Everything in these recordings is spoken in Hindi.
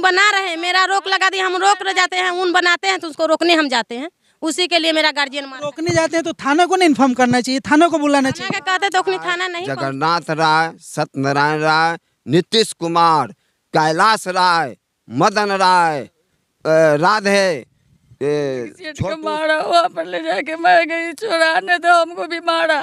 बना रहे हैं, मेरा रोक लगा दिया, हम रोक रह जाते हैं, ऊन बनाते हैं तो उसको रोकने हम जाते हैं, उसी के लिए मेरा गार्जियन मार रोकने जाते हैं तो थाना को नहीं इन्फॉर्म करना चाहिए, थाना को बुलाना थाना चाहिए। के कहते तो उखनी थाना नहीं जगन्नाथ राय, सत्यनारायण राय, नीतीश कुमार, कैलाश राय, मदन राय, राधे, सेठ को मारा, वहाँ पर ले जाके मैं गई चुराने, तो हमको भी मारा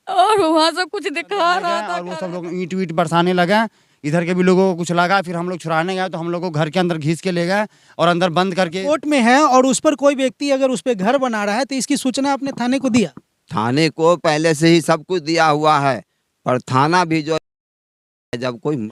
और वहाँ से कुछ दिखा रहा था। और वो सब लोग ईंट वीट बरसाने लगे, इधर के भी लोगों को कुछ लगा, फिर हम लोग छुड़ाने गए तो हम लोग को घर के अंदर घींच के ले गए और अंदर बंद करके। कोर्ट में है और उस पर कोई व्यक्ति अगर उस पर घर बना रहा है तो इसकी सूचना आपने थाने को दिया? थाने को पहले से ही सब कुछ दिया हुआ है, पर थाना भी जो जब कोई।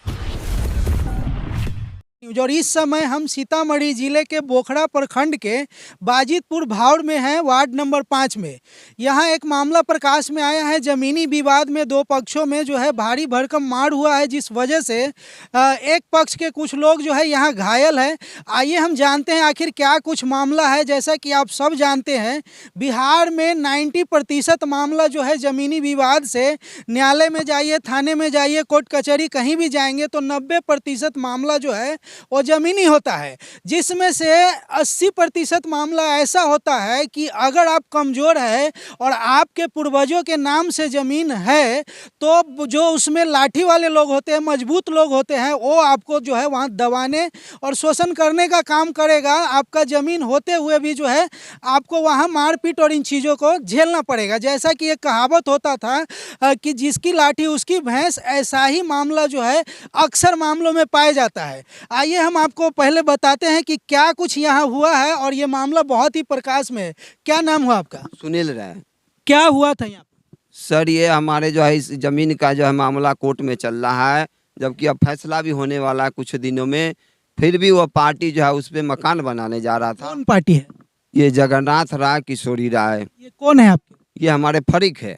और इस समय हम सीतामढ़ी जिले के बोखड़ा प्रखंड के बाजितपुर भावड़ में हैं, वार्ड नंबर 5 में। यहाँ एक मामला प्रकाश में आया है, जमीनी विवाद में दो पक्षों में जो है भारी भरकम मार हुआ है, जिस वजह से एक पक्ष के कुछ लोग जो है यहाँ घायल हैं। आइए हम जानते हैं आखिर क्या कुछ मामला है। जैसा कि आप सब जानते हैं, बिहार में 90% मामला जो है जमीनी विवाद से, न्यायालय में जाइए, थाने में जाइए, कोर्ट कचहरी कहीं भी जाएंगे तो 90% मामला जो है वो जमीनी होता है, जिसमें से 80% मामला ऐसा होता है कि अगर आप कमज़ोर है और आपके पूर्वजों के नाम से ज़मीन है तो जो उसमें लाठी वाले लोग होते हैं, मजबूत लोग होते हैं, वो आपको जो है वहाँ दबाने और शोषण करने का काम करेगा। आपका ज़मीन होते हुए भी जो है आपको वहाँ मारपीट और इन चीज़ों को झेलना पड़ेगा। जैसा कि एक कहावत होता था कि जिसकी लाठी उसकी भैंस, ऐसा ही मामला जो है अक्सर मामलों में पाया जाता है। आइए हम आपको पहले बताते हैं कि क्या कुछ यहाँ हुआ है और ये मामला बहुत ही प्रकाश में है। क्या नाम हुआ आपका? सुनील राय। क्या हुआ था यहाँ? सर ये हमारे जो है इस जमीन का जो है मामला कोर्ट में चल रहा है, जबकि अब फैसला भी होने वाला है कुछ दिनों में। फिर भी वो पार्टी जो है उस पर मकान बनाने जा रहा था। कौन पार्टी है ये? जगन्नाथ राय, किशोरी राय। ये? कौन है आपके? ये हमारे फरीक है।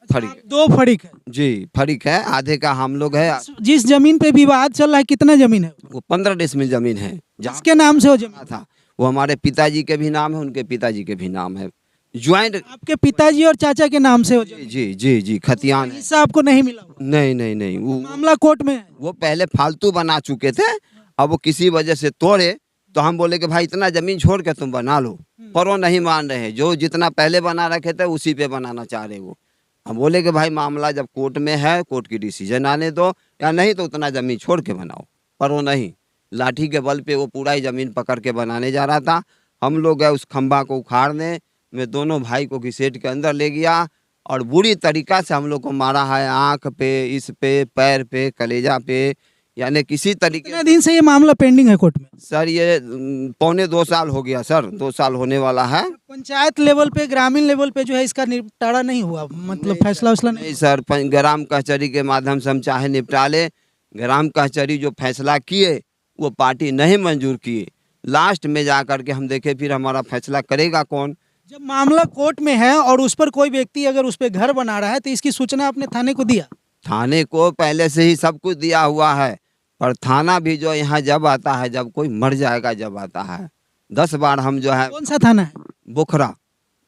फरीक है। दो फरीक है जी, फरीक है, आधे का हम लोग है। जिस जमीन पे विवाद चल रहा है कितना जमीन है? वो 15 डिसमिल जमीन है। जिसके नाम से वो जमीन था वो हमारे पिताजी के भी नाम है, उनके पिताजी के भी नाम है, ज्वाइंट। आपके पिताजी और चाचा के नाम से हो जमीन? जी जी जी, खतियान है। हिस्सा आपको नहीं मिला? नहीं नहीं नहीं, वो मामला कोर्ट में है। वो पहले फालतू बना चुके थे, अब वो किसी वजह से तोड़े तो हम बोले कि भाई इतना जमीन छोड़ के तुम बना लो, पर वो नहीं मान रहे। जो जितना पहले बना रखे थे उसी पे बनाना चाह रहे वो। हम बोले कि भाई मामला जब कोर्ट में है, कोर्ट की डिसीजन आने दो, या नहीं तो उतना ज़मीन छोड़ के बनाओ। पर वो नहीं, लाठी के बल पे वो पूरा ही ज़मीन पकड़ के बनाने जा रहा था। हम लोग गए उस खंभा को उखाड़ने में, दोनों भाई को घसीट के अंदर ले गया और बुरी तरीक़ा से हम लोग को मारा है, आँख पे, इस पे, पैर पे, कलेजा पे, यानी किसी तरीके। कितने दिन से ये मामला पेंडिंग है कोर्ट में? सर ये पौने 2 साल हो गया सर, 2 साल होने वाला है। पंचायत लेवल पे, ग्रामीण लेवल पे जो है इसका निपटारा नहीं हुआ, मतलब फैसला वैसला नहीं सर, ग्राम कचहरी के माध्यम से हम चाहे निपटा ले, ग्राम कचहरी जो फैसला किए वो पार्टी नहीं मंजूर किए। लास्ट में जा कर के हम देखे फिर हमारा फैसला करेगा कौन। जब मामला कोर्ट में है और उस पर कोई व्यक्ति अगर उस पर घर बना रहा है तो इसकी सूचना आपने थाने को दिया? थाने को पहले से ही सब कुछ दिया हुआ है, पर थाना भी जो यहाँ जब आता है, जब कोई मर जाएगा जब आता है। 10 बार हम जो है। कौन सा थाना है? बोखड़ा।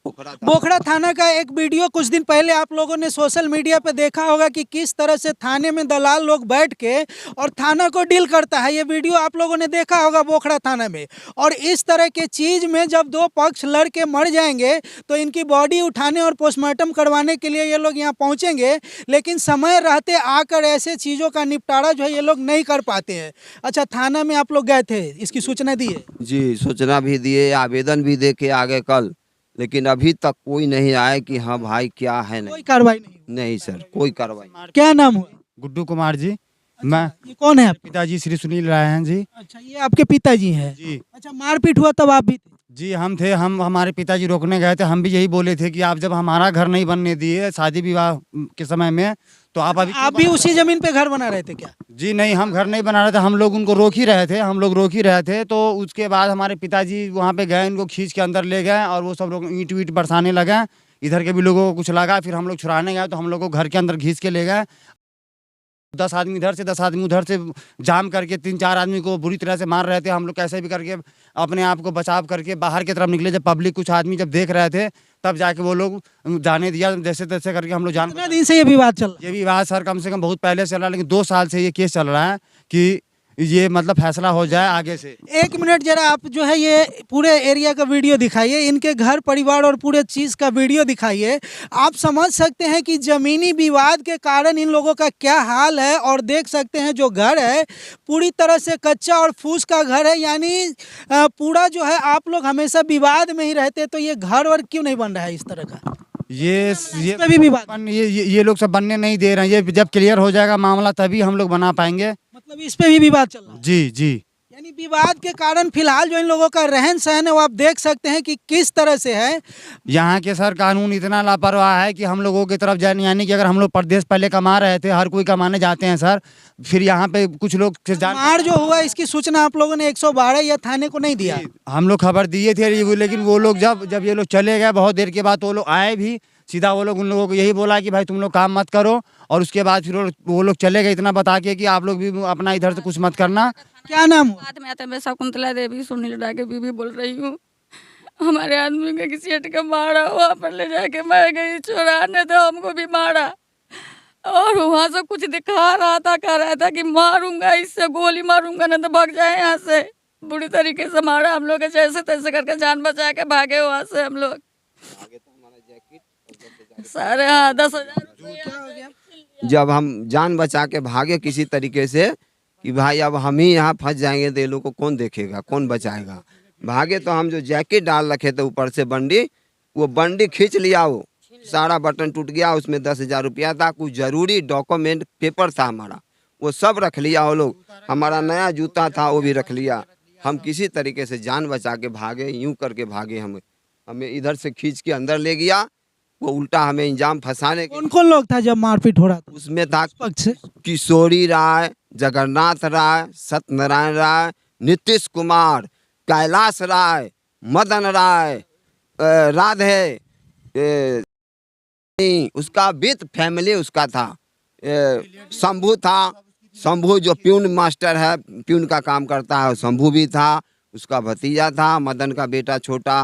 बोखड़ा थाना का एक वीडियो कुछ दिन पहले आप लोगों ने सोशल मीडिया पे देखा होगा कि किस तरह से थाने में दलाल लोग बैठ के और थाना को डील करता है। ये वीडियो आप लोगों ने देखा होगा बोखड़ा थाना में। और इस तरह के चीज़ में जब दो पक्ष लड़ के मर जाएंगे तो इनकी बॉडी उठाने और पोस्टमार्टम करवाने के लिए ये लोग यहाँ पहुँचेंगे, लेकिन समय रहते आकर ऐसे चीज़ों का निपटारा जो है ये लोग नहीं कर पाते हैं। अच्छा, थाना में आप लोग गए थे, इसकी सूचना दी है? जी, सूचना भी दिए, आवेदन भी दे के आगे कल, लेकिन अभी तक कोई नहीं आया कि हाँ भाई क्या है। नहीं, कोई कार्रवाई नहीं? नहीं सर, कोई कार्रवाई। क्या नाम हुआ? गुड्डू कुमार जी। अच्छा, मैं ये कौन है आपके पिताजी श्री सुनील राय हैं जी। अच्छा, ये आपके पिताजी हैं जी। अच्छा, मारपीट हुआ तब आप भी थे? जी हम थे, हमारे पिताजी रोकने गए थे। हम भी यही बोले थे कि आप जब हमारा घर नहीं बनने दिए शादी विवाह के समय में, तो आप भी उसी जमीन पे घर बना रहे थे क्या? जी नहीं, हम घर नहीं बना रहे थे, हम लोग उनको रोक ही रहे थे, हम लोग रोक ही रहे थे। तो उसके बाद हमारे पिताजी वहाँ पे गए, इनको खींच के अंदर ले गए और वो सब लोग ईंट वीट बरसाने लगे, इधर के भी लोगों को कुछ लगा, फिर हम लोग छुड़ाने गए तो हम लोग को घर के अंदर घींच के ले गए। 10 आदमी इधर से 10 आदमी उधर से जाम करके 3-4 आदमी को बुरी तरह से मार रहे थे। हम लोग कैसे भी करके अपने आप को बचाव करके बाहर की तरफ निकले। जब पब्लिक कुछ आदमी जब देख रहे थे तब जाके वो लोग जाने दिया, जैसे तैसे करके हम लोग जान। कितना दिन से ये विवाद चल रहा है? ये विवाद सर कम से कम बहुत पहले चल रहा है, लेकिन 2 साल से ये केस चल रहा है कि ये मतलब फैसला हो जाए आगे से। 1 मिनट जरा आप जो है ये पूरे एरिया का वीडियो दिखाइए, इनके घर परिवार और पूरे चीज़ का वीडियो दिखाइए। आप समझ सकते हैं कि ज़मीनी विवाद के कारण इन लोगों का क्या हाल है। और देख सकते हैं जो घर है पूरी तरह से कच्चा और फूस का घर है, यानी पूरा जो है आप लोग हमेशा विवाद में ही रहते, तो ये घर और क्यों नहीं बन रहा है इस तरह का? ये पे भी विवाद ये लोग सब बनने नहीं दे रहे हैं। ये जब क्लियर हो जाएगा मामला तभी हम लोग बना पाएंगे। मतलब इस पे भी विवाद चल रहा है? जी जी। यानी विवाद के कारण फिलहाल जो इन लोगों का रहन सहन है वो आप देख सकते हैं कि किस तरह से है। यहाँ के सर कानून इतना लापरवाह है कि हम लोगों की तरफ जाने, यानी कि अगर हम लोग परदेश पहले कमा रहे थे, हर कोई कमाने जाते हैं सर, फिर यहाँ पे कुछ लोग से मार जो हुआ इसकी सूचना आप लोगों ने 112 या थाने को नहीं दिया? हम लोग खबर दिए थे, लेकिन वो लोग जब ये लोग चले गए बहुत देर के बाद, तो वो लोग आए भी सीधा, वो लोग उन लोगों को यही बोला कि भाई तुम लोग काम मत करो, और उसके बाद फिर वो लोग चले गए इतना बता के कि आप लोग भी अपना इधर से कुछ मत करना। क्या नाम हुआ? बाद में आता मैं शकुंतला देवी सुनील डा के बीवी बोल रही हूँ। हमारे आदमी के किसी हट के मारा, वहाँ पर ले जाके मैं गई चुराने, तो हमको भी मारा। और वहाँ से कुछ दिखा रहा था, कह रहा था कि मारूंगा, इससे गोली मारूंगा ना तो भाग जाए यहाँ से। बुरी तरीके से मारा हम लोग के, जैसे तैसे करके जान बचा के भागे वहाँ से हम लोग। सारे 10,000 जब हम जान बचा के भागे किसी तरीके से कि भाई अब हम ही यहाँ फंस जाएंगे तो ये लोग को कौन देखेगा, कौन बचाएगा। भागे तो हम जो जैकेट डाल रखे थे ऊपर से बंडी, वो बंडी खींच लिया, वो सारा बटन टूट गया, उसमें 10,000 रुपया था, कुछ जरूरी डॉक्यूमेंट पेपर था हमारा, वो सब रख लिया वो लोग। हमारा नया जूता था वो भी रख लिया। हम किसी तरीके से जान बचा के भागे, यूं करके भागे। हमें इधर से खींच के अंदर ले गया, वो उल्टा हमें इंजाम फंसाने के। कौन कौन लोग था जब मारपीट हो रहा था? उसमें था पक्ष से किशोरी राय, जगन्नाथ राय, सत्यनारायण राय, नीतीश कुमार, कैलाश राय, मदन राय, राधे, उसका विद फैमिली उसका था, शंभू था, शंभू जो प्यून मास्टर है, प्यून का काम करता है, शंभू भी था, उसका भतीजा था, मदन का बेटा छोटा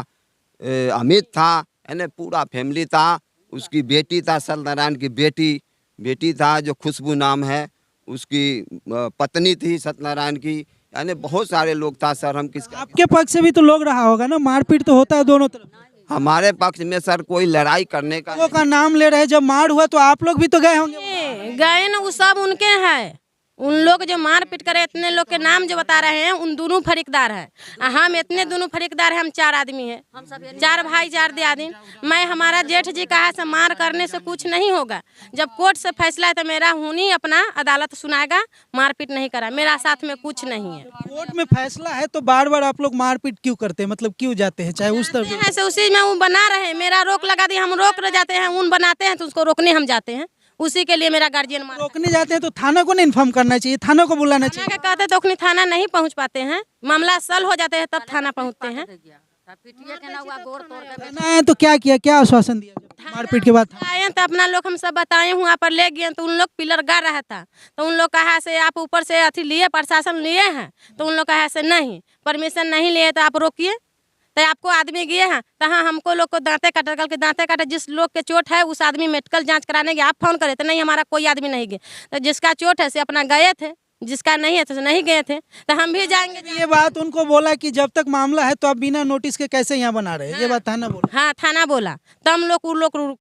अमित था, यानी पूरा फैमिली था। उसकी बेटी था, सत्यनारायण की बेटी था जो खुशबू नाम है, उसकी पत्नी थी सत्यनारायण की, यानी बहुत सारे लोग था सर। हम किस आपके पक्ष से भी तो लोग रहा होगा ना, मारपीट तो होता है दोनों तरफ। हमारे पक्ष में सर कोई लड़ाई करने का लोगों का नाम ले रहे हैं, जब मार हुआ तो आप लोग भी तो गए होंगे। गए ना, वो सब उनके हैं। उन लोग जो मारपीट करे, इतने लोग के नाम जो बता रहे हैं, उन दोनों फरीकदार हैं। हम इतने दोनों फरीकदार हैं, हम 4 आदमी हैं, 4 भाई 4 दियादिन। मैं हमारा जेठ जी कहा से मार करने से कुछ नहीं होगा। जब कोर्ट से फैसला है तो मेरा हुनी अपना अदालत सुनाएगा, मारपीट नहीं करा, मेरा साथ में कुछ नहीं है। कोर्ट में फैसला है तो बार बार आप लोग मारपीट क्यों करते हैं, मतलब क्यों जाते हैं, चाहे उस तरफ ऐसे उसी में वो बना रहे, मेरा रोक लगा दी, हम रोक रह जाते हैं, ऊन बनाते हैं तो उसको रोकने हम जाते हैं, उसी के लिए मेरा गार्जियन मार। रोकने जाते हैं तो थाना को नहीं इन्फॉर्म करना चाहिए, थाना को बुलाना चाहिए। कहते तो उखनी थाना नहीं पहुंच पाते हैं, मामला सल हो जाते हैं तब थाना पहुंचते हैं। थाना आए तो क्या किया, क्या आश्वासन दिया जब मारपीट के बाद? आए तो अपना लोग हम सब बताए, वहाँ पर ले गए तो उन लोग पिलर गाड़ रहा था, तो उन लोग कहा से आप ऊपर से अथी लिए, प्रशासन लिए हैं, तो उन लोग कहा से नहीं, परमिशन नहीं लिए तो आप रोकिए। तो आपको आदमी गए हैं तो हाँ, हमको लोग को दांते काटे, कल के दांते काटे, जिस लोग के चोट है उस आदमी मेडिकल जांच कराने गए, आप फोन करे तो नहीं हमारा कोई आदमी नहीं गए। तो जिसका चोट है से अपना गए थे, जिसका नहीं है तो नहीं गए थे, तो हम भी जाएंगे। ये बात उनको बोला कि जब तक मामला है तो आप बिना नोटिस के कैसे यहाँ बना रहे हैं, ये बात थाना बोला? हाँ थाना बोला, तो हम लोग